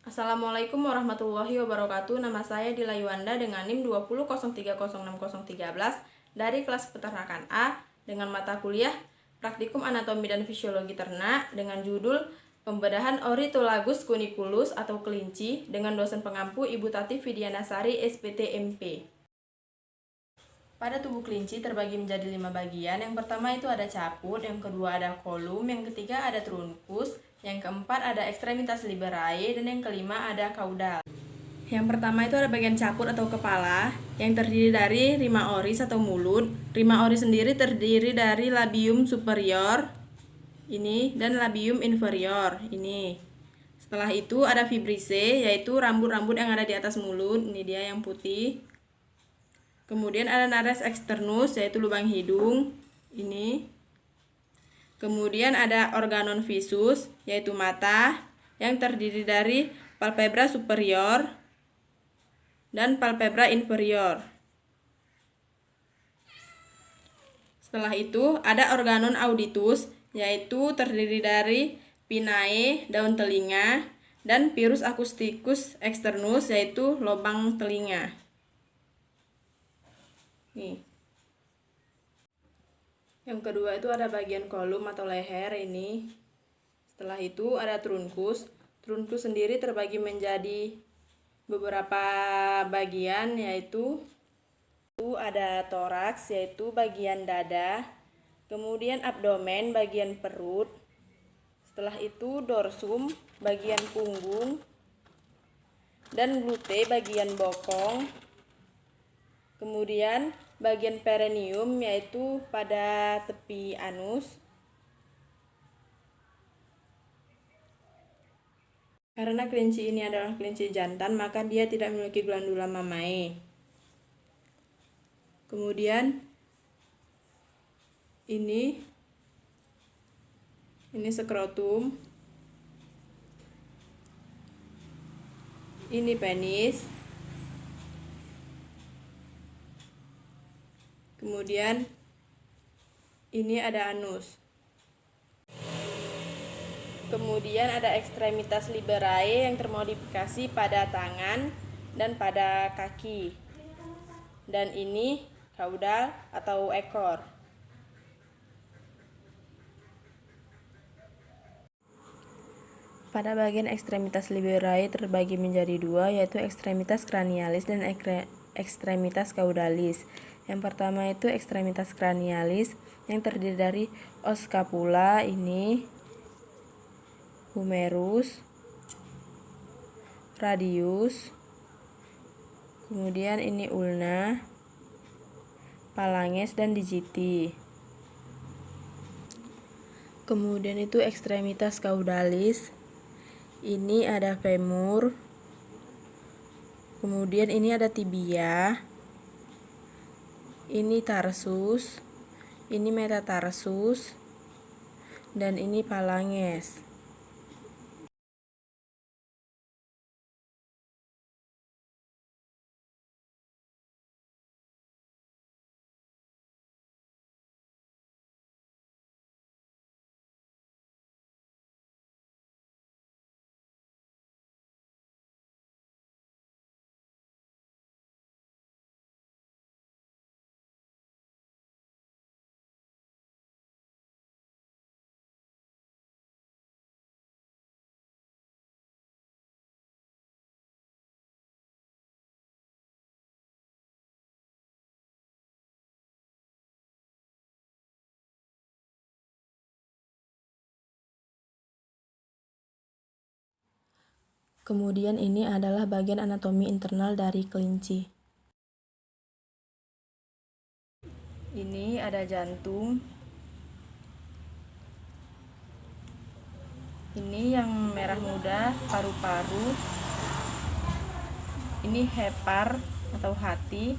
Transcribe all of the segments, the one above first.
Assalamualaikum warahmatullahi wabarakatuh. Nama saya Dila Yuwanda dengan NIM 2003060013 dari kelas peternakan A dengan mata kuliah Praktikum Anatomi dan Fisiologi Ternak dengan judul Pembedahan Ornitholagus cuniculus atau kelinci dengan dosen pengampu Ibu Tati Fidianasari SPTMP. Pada tubuh kelinci terbagi menjadi 5 bagian. Yang pertama itu ada caput, yang kedua ada kolum, yang ketiga ada trunkus, yang keempat ada ekstremitas liberae, dan yang kelima ada caudal. Yang pertama itu ada bagian caput atau kepala, yang terdiri dari rima oris atau mulut. Rima oris sendiri terdiri dari labium superior ini dan labium inferior ini. Setelah itu ada vibrissae, yaitu rambut-rambut yang ada di atas mulut. Ini dia yang putih. Kemudian ada nares externus, yaitu lubang hidung ini. Kemudian ada organon visus, yaitu mata, yang terdiri dari palpebra superior dan palpebra inferior. Setelah itu ada organon auditus, yaitu terdiri dari pinnae, daun telinga, dan pirus acousticus externus, yaitu lubang telinga. Nih. Yang kedua itu ada bagian kolum atau leher ini. Setelah itu ada trunkus. Trunkus sendiri terbagi menjadi beberapa bagian, yaitu ada toraks, yaitu bagian dada. Kemudian abdomen, bagian perut. Setelah itu dorsum, bagian punggung. Dan glute, bagian bokong. Kemudian bagian perineum, yaitu pada tepi anus. Karena kelinci ini adalah kelinci jantan, maka dia tidak memiliki glandula mamae. Kemudian ini skrotum. Ini penis. Kemudian ini ada anus. Kemudian ada ekstremitas liberae yang termodifikasi pada tangan dan pada kaki. Dan ini caudal atau ekor. Pada bagian ekstremitas liberae terbagi menjadi dua, yaitu ekstremitas cranialis dan ekstremitas caudalis. Yang pertama itu ekstremitas cranialis yang terdiri dari os scapula ini, humerus, radius, kemudian ini ulna, phalanges dan digiti. Kemudian itu ekstremitas caudalis. Ini ada femur. Kemudian ini ada tibia. Ini tarsus, ini metatarsus, dan ini phalanges. Kemudian ini adalah bagian anatomi internal dari kelinci. Ini ada jantung. Ini yang merah muda, paru-paru. Ini hepar atau hati.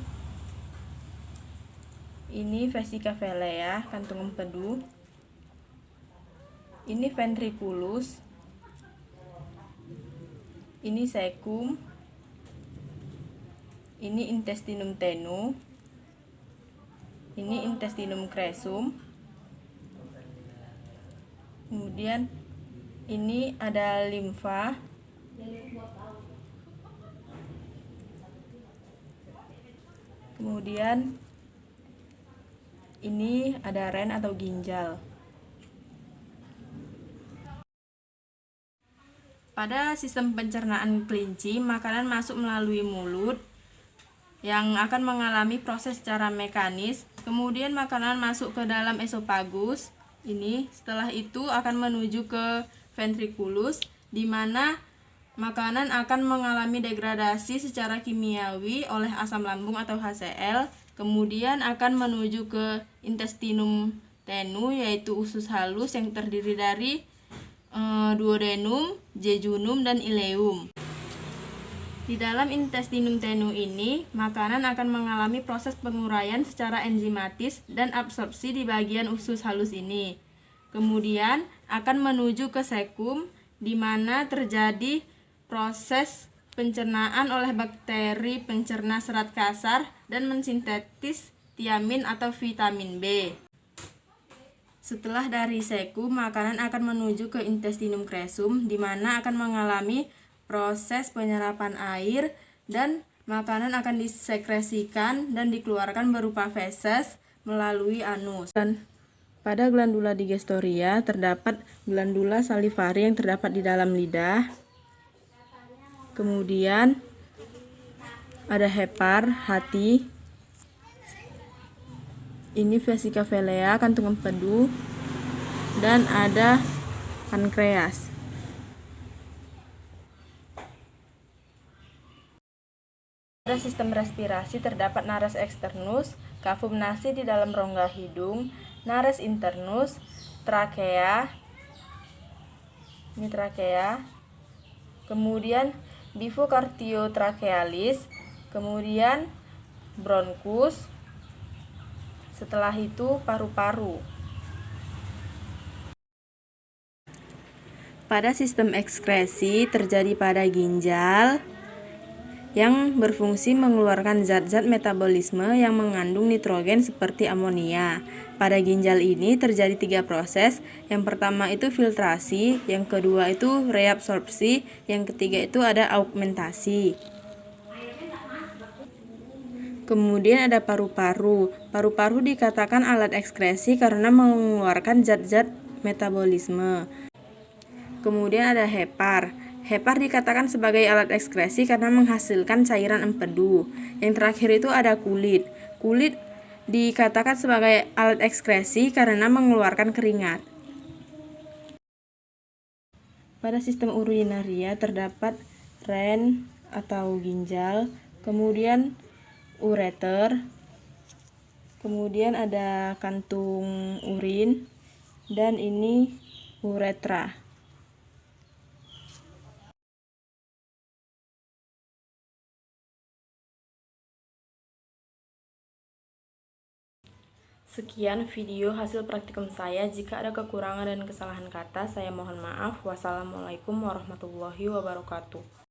Ini vesica velea, kantung empedu. Ini ventriculus. Ini cecum. Ini intestinum tenue. Ini intestinum crescum. Kemudian ini ada limfa, Kemudian ini ada ren atau ginjal. Pada sistem pencernaan kelinci, makanan masuk melalui mulut yang akan mengalami proses secara mekanis. Kemudian makanan masuk ke dalam esofagus. Ini setelah itu akan menuju ke ventriculus, di mana makanan akan mengalami degradasi secara kimiawi oleh asam lambung atau HCl. Kemudian akan menuju ke intestinum tenu, yaitu usus halus yang terdiri dari duodenum, jejunum, dan ileum. Di dalam intestinum tenu ini, makanan akan mengalami proses penguraian secara enzimatis dan absorpsi di bagian usus halus ini. Kemudian akan menuju ke sekum, di mana terjadi proses pencernaan oleh bakteri pencerna serat kasar dan mensintetis tiamin atau vitamin B. Setelah dari sekum, makanan akan menuju ke intestinum crescum, di mana akan mengalami proses penyerapan air dan makanan akan disekresikan dan dikeluarkan berupa feses melalui anus. Dan pada glandula digestoria terdapat glandula salivari yang terdapat di dalam lidah. Kemudian ada hepar, hati. Ini vesika velea, kantung empedu, dan ada pankreas. Pada sistem respirasi terdapat nares externus, cavum nasi di dalam rongga hidung, nares internus, trakea, ini trakea, kemudian bifocardiotrachealis, kemudian bronkus, setelah itu paru-paru. Pada sistem ekskresi terjadi pada ginjal yang berfungsi mengeluarkan zat-zat metabolisme yang mengandung nitrogen seperti amonia. Pada ginjal ini terjadi 3 proses. Yang pertama itu filtrasi, yang kedua itu reabsorpsi, yang ketiga itu ada augmentasi. Kemudian ada paru-paru. Paru-paru dikatakan alat ekskresi karena mengeluarkan zat-zat metabolisme. Kemudian ada hepar. Hepar dikatakan sebagai alat ekskresi karena menghasilkan cairan empedu. Yang terakhir itu ada kulit. Kulit dikatakan sebagai alat ekskresi karena mengeluarkan keringat. Pada sistem urinaria terdapat ren atau ginjal, kemudian ureter, kemudian ada kantung urin, dan ini uretra. Sekian video hasil praktikum saya. Jika ada kekurangan dan kesalahan kata, saya mohon maaf. Wassalamualaikum warahmatullahi wabarakatuh.